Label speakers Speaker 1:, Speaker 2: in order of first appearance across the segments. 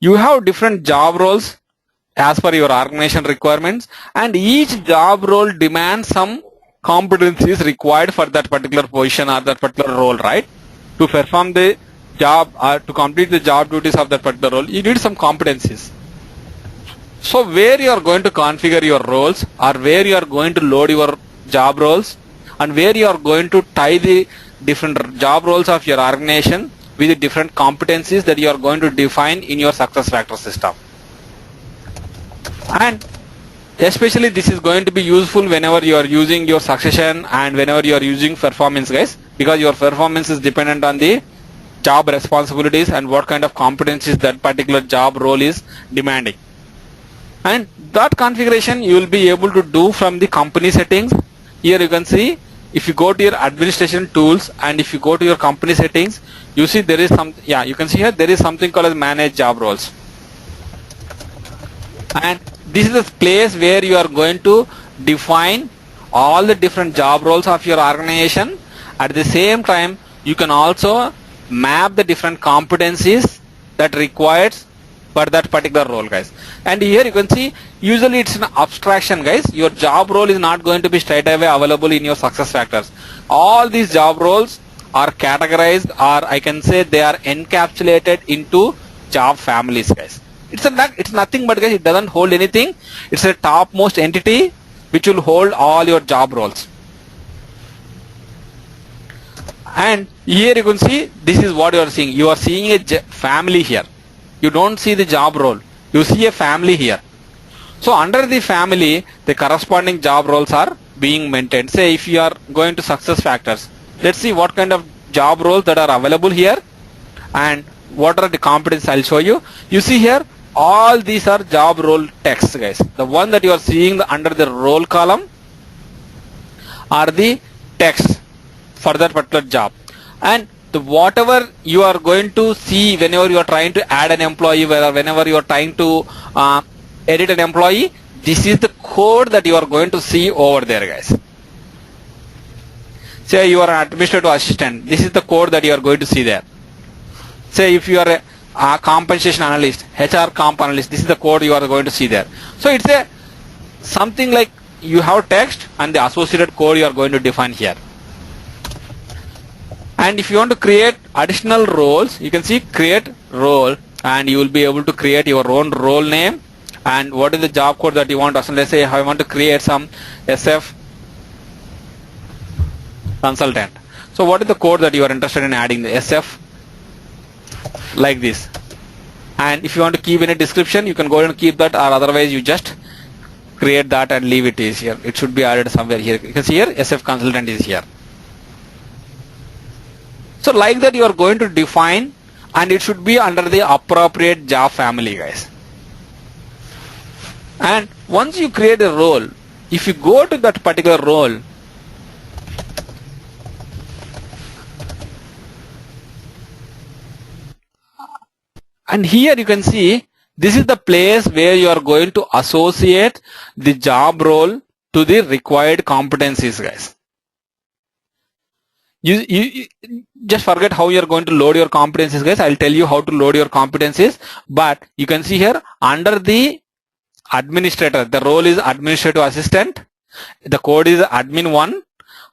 Speaker 1: You have different job roles as per your organization requirements, and each job role demands some competencies required for that particular position or that particular role, right? To perform the job or to complete the job duties of that particular role, you need some competencies. So where you are going to configure your roles, or where you are going to load your job roles, and where you are going to tie the different job roles of your organization with the different competencies that you are going to define in your success factor system. And especially this is going to be useful whenever you are using your succession and whenever you are using performance, guys, because your performance is dependent on the job responsibilities and what kind of competencies that particular job role is demanding. And that configuration you will be able to do from the company settings. Here you can see, if you go to your administration tools and if you go to your company settings, you see there is some, you can see here there is something called as manage job roles. And this is the place where you are going to define all the different job roles of your organization. At the same time, you can also map the different competencies that requires for that particular role, guys. And here you can see, usually it's an abstraction, guys. Your job role is not going to be straight away available in your success factors. All these job roles are categorized, or I can say they are encapsulated into job families, guys. It's nothing but, guys, it doesn't hold anything. It's a topmost entity which will hold all your job roles. And here you can see, this is what you are seeing. You are seeing a family here. You don't see the job role. You see a family here. So under the family, the corresponding job roles are being maintained. Say if you are going to success factors, let's see what kind of job roles that are available here and what are the competencies. I'll show you. You see here, all these are job role text, guys. The one that you are seeing under the role column are the text for that particular job. And whatever you are going to see whenever you are trying to add an employee, whenever you are trying to edit an employee, this is the code that you are going to see over there, guys. Say you are an administrative assistant, this is the code that you are going to see there. Say if you are a compensation analyst, HR comp analyst, this is the code you are going to see there. So it's a something like you have text and the associated code you are going to define here. And if you want to create additional roles, you can see create role, and you will be able to create your own role name and what is the job code that you want. So let's say I want to create some SF consultant. So what is the code that you are interested in adding? The SF like this. And if you want to keep in a description, you can go and keep that, or otherwise you just create that and leave it is here. It should be added somewhere here. You can see here SF consultant is here. So like that you are going to define, and it should be under the appropriate job family, guys. And once you create a role, if you go to that particular role, and here you can see this is the place where you are going to associate the job role to the required competencies, guys. You just forget how you are going to load your competencies, guys. I'll tell you how to load your competencies. But you can see here under the administrator, the role is administrative assistant. The code is admin 1.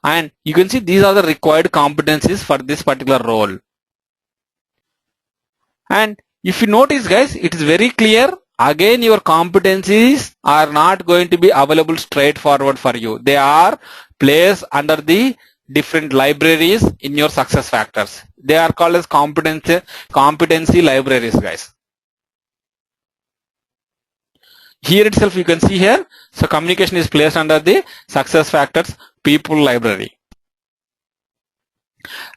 Speaker 1: And you can see these are the required competencies for this particular role. And if you notice, guys, it is very clear. Again, your competencies are not going to be available straightforward for you. They are placed under the different libraries in your success factors. They are called as competency libraries, guys. Here itself you can see here, so communication is placed under the success factors people library.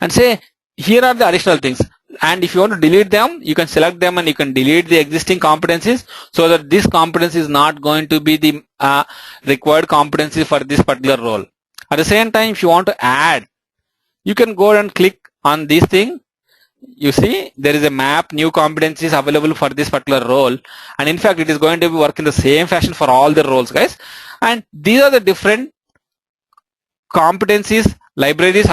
Speaker 1: And say here are the additional things, and if you want to delete them, you can select them and you can delete the existing competencies, so that this competency is not going to be the required competency for this particular role. At the same time, if you want to add, you can go and click on this thing. You see there is a map new competencies available for this particular role, and in fact it is going to be work in the same fashion for all the roles, guys. And these are the different competencies libraries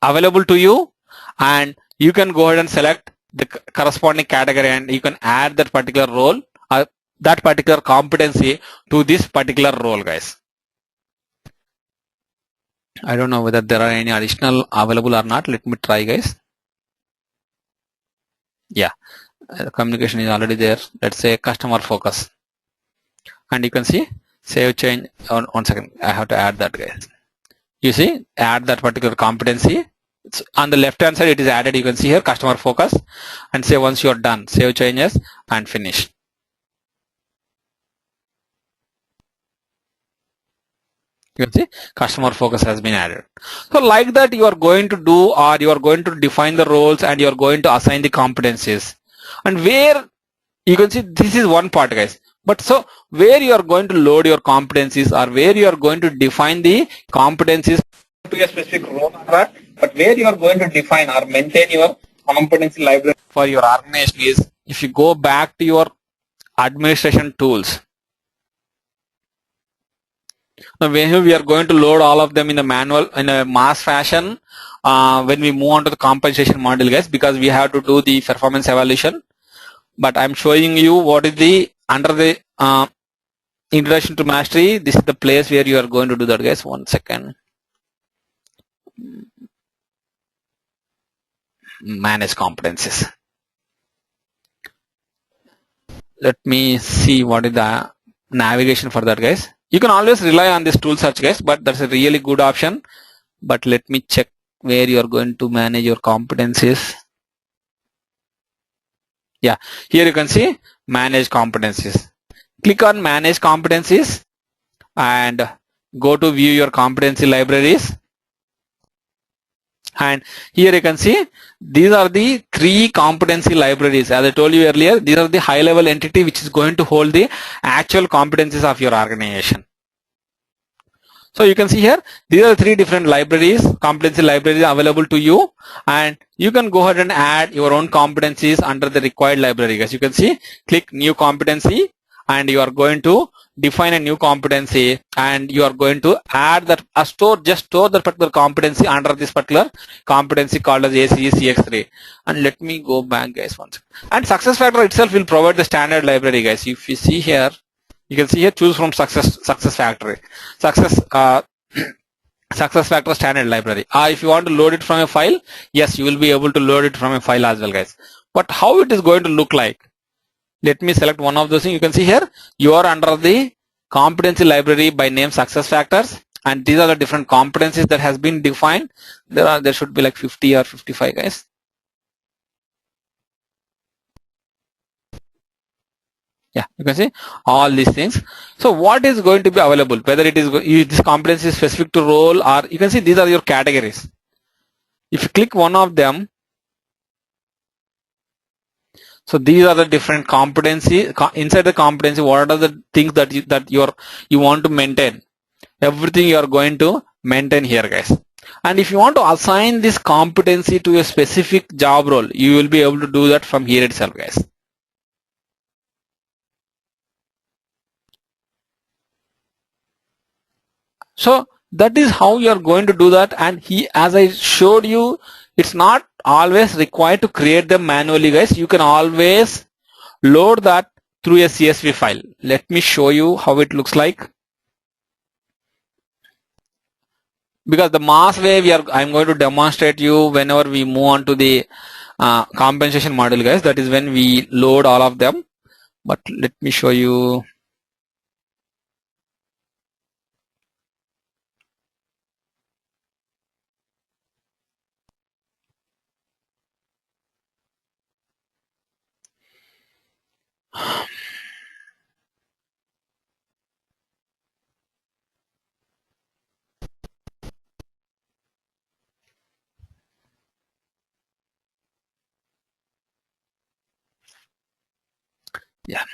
Speaker 1: available to you, and you can go ahead and select the corresponding category, and you can add that particular role or that particular competency to this particular role, guys. I don't know whether there are any additional available or not. Let me try, guys. Yeah, communication is already there. Let's say customer focus, and you can see save change. On 1 second, I have to add that, guys. You see, add that particular competency. It's on the left hand side, it is added. You can see here customer focus, and say once you are done, save changes and finish. You can see customer focus has been added. So like that you are going to do, or you are going to define the roles, and you are going to assign the competencies, and where you can see this is one part, guys. But so where you are going to load your competencies, or where you are going to define the competencies to a specific role or not, but where you are going to define or maintain your competency library for your organization is, if you go back to your administration tools. Now when we are going to load all of them in a manual, in a mass fashion, when we move on to the compensation module, guys, because we have to do the performance evaluation. But I'm showing you what is the under the introduction to mastery. This is the place where you are going to do that, guys. 1 second. Manage competencies. Let me see what is the navigation for that, guys. You can always rely on this tool search, guys, but that's a really good option. But let me check where you are going to manage your competencies. Yeah, here you can see manage competencies. Click on manage competencies and go to view your competency libraries. And here you can see these are the 3 competency libraries. As I told you earlier, these are the high level entity which is going to hold the actual competencies of your organization. So you can see here, these are 3 different libraries, competency libraries available to you, and you can go ahead and add your own competencies under the required library. As you can see, click new competency, and you are going to define a new competency, and you are going to add that just store that particular competency under this particular competency called as ACE CX3. And let me go back, guys, once. And SuccessFactors itself will provide the standard library, guys. If you see here, you can see here, choose from SuccessFactors SuccessFactors standard library. If you want to load it from a file, yes, you will be able to load it from a file as well, guys. But how it is going to look like? Let me select one of those things. You can see here, you are under the competency library by name SuccessFactors, and these are the different competencies that has been defined. There should be like 50 or 55, guys. Yeah, you can see all these things. So what is going to be available, whether it is this competency is specific to role, or you can see these are your categories. If you click one of them, so these are the different competency inside the competency. What are the things that you want to maintain? Everything you are going to maintain here, guys. And if you want to assign this competency to a specific job role, you will be able to do that from here itself, guys. So that is how you are going to do that. And as I showed you, it's not always required to create them manually, guys. You can always load that through a CSV file. Let me show you how it looks like. Because the mass way I'm going to demonstrate you whenever we move on to the compensation module, guys. That is when we load all of them. But let me show you. Yeah.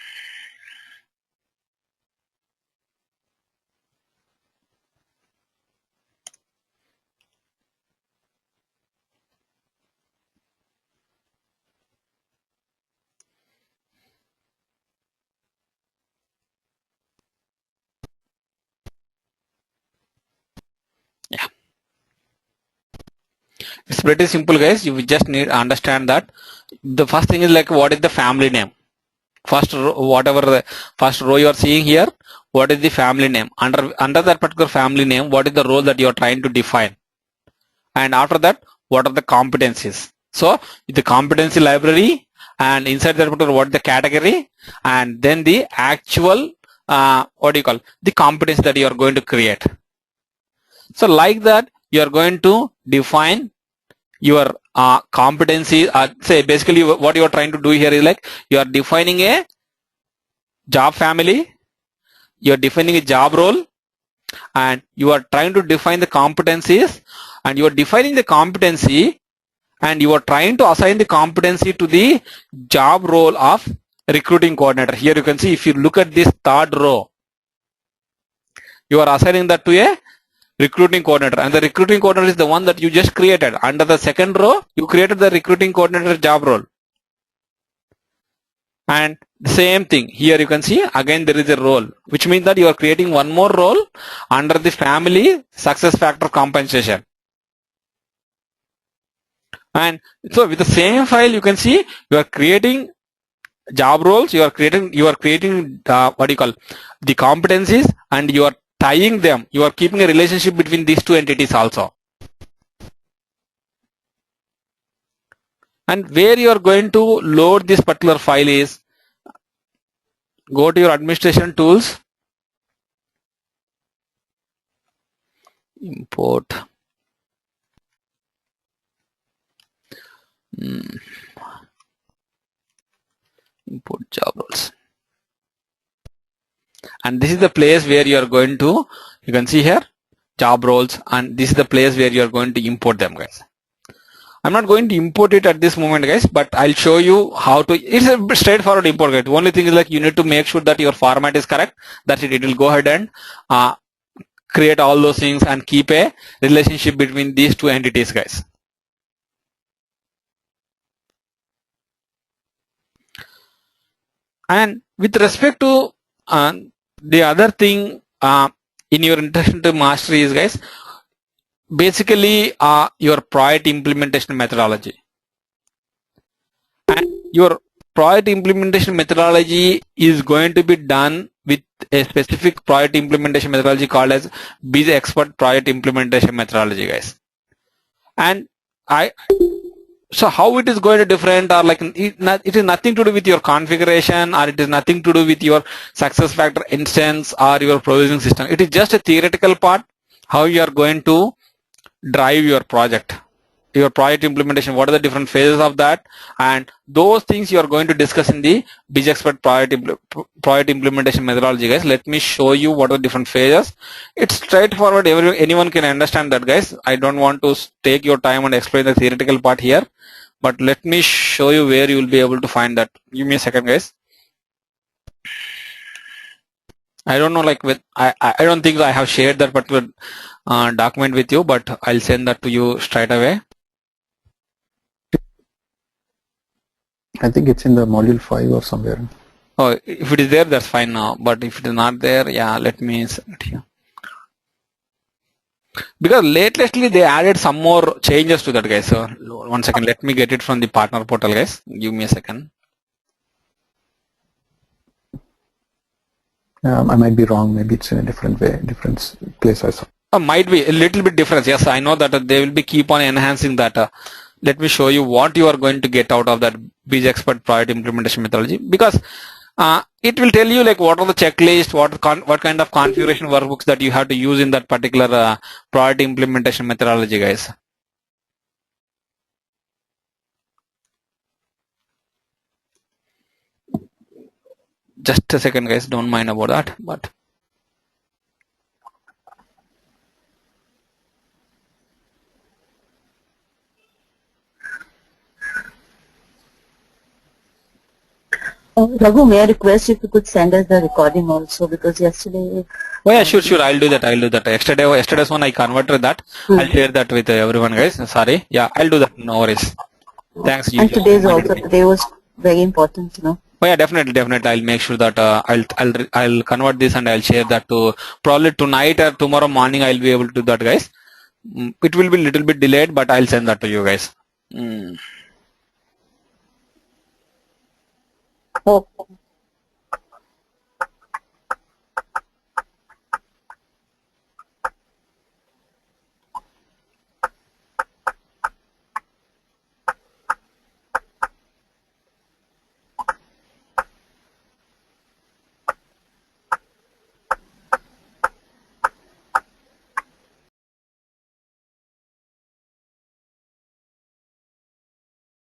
Speaker 1: It's pretty simple, guys. You just need to understand that the first thing is like what is the family name. First row, whatever the first row you are seeing here, what is the family name? Under that particular family name, what is the role that you are trying to define? And after that, what are the competencies? So the competency library, and inside that particular what is the category, and then the actual the competence that you are going to create. So like that, you are going to define your competency. Say basically what you are trying to do here is like you are defining a job family, you are defining a job role, and you are trying to define the competencies, and you are defining the competency, and you are trying to assign the competency to the job role of recruiting coordinator. Here you can see, if you look at this third row, you are assigning that to a recruiting coordinator, and the recruiting coordinator is the one that you just created. Under the second row, you created the recruiting coordinator job role. And the same thing here, you can see again there is a role, which means that you are creating one more role under the family success factor compensation. And so with the same file, you can see you are creating job roles, you are creating the competencies, and you are tying them. You are keeping a relationship between these two entities also. And where you are going to load this particular file is, go to your administration tools, import, import job roles, and this is the place where you are going to, you can see here job roles, and this is the place where you are going to import them, guys. I'm not going to import it at this moment, guys, but I'll show you how to. It's a straightforward import, guys. The only thing is like you need to make sure that your format is correct. That's it. It will go ahead and create all those things and keep a relationship between these two entities, guys. And with respect to the other thing in your introduction to mastery is, guys, basically your project implementation methodology. And your project implementation methodology is going to be done with a specific project implementation methodology called as Bizex project implementation methodology, guys. And so how it is going to different, or like it is nothing to do with your configuration, or it is nothing to do with your success factor instance or your provisioning system. It is just a theoretical part, how you are going to drive your project implementation, what are the different phases of that, and those things you are going to discuss in the Bizex project implementation methodology, guys. Let me show you what are the different phases. It's straightforward, anyone can understand that, guys. I don't want to take your time and explain the theoretical part here, but let me show you where you will be able to find that. Give me a second, guys. I don't know, like I don't think I have shared that particular document with you, but I'll send that to you straight away.
Speaker 2: I think it's in the module 5 or somewhere.
Speaker 1: Oh, if it is there, that's fine now. But if it is not there, yeah, let me send it here. Because lately they added some more changes to that, guys. So 1 second, let me get it from the partner portal, guys. Give me a second.
Speaker 2: I might be wrong. Maybe it's in a different way, different place I saw.
Speaker 1: Might be a little bit different. Yes, I know that they will be keep on enhancing that. Let me show you what you are going to get out of that Bizex project implementation methodology, because it will tell you like what are the checklist, what kind of configuration workbooks that you have to use in that particular project implementation methodology, guys. Just a second, guys, don't mind about that. But
Speaker 3: Raghu, may I request if you could send us the recording also, because yesterday.
Speaker 1: Oh yeah, sure. I'll do that. Yesterday's one I converted that. I'll share that with everyone, guys. Sorry. Yeah, I'll do that. No worries. Thanks.
Speaker 3: And today was very important, you know.
Speaker 1: Oh yeah, definitely. I'll make sure that I'll convert this and I'll share that to probably tonight or tomorrow morning. I'll be able to do that, guys. It will be little bit delayed, but I'll send that to you guys.
Speaker 3: Okay.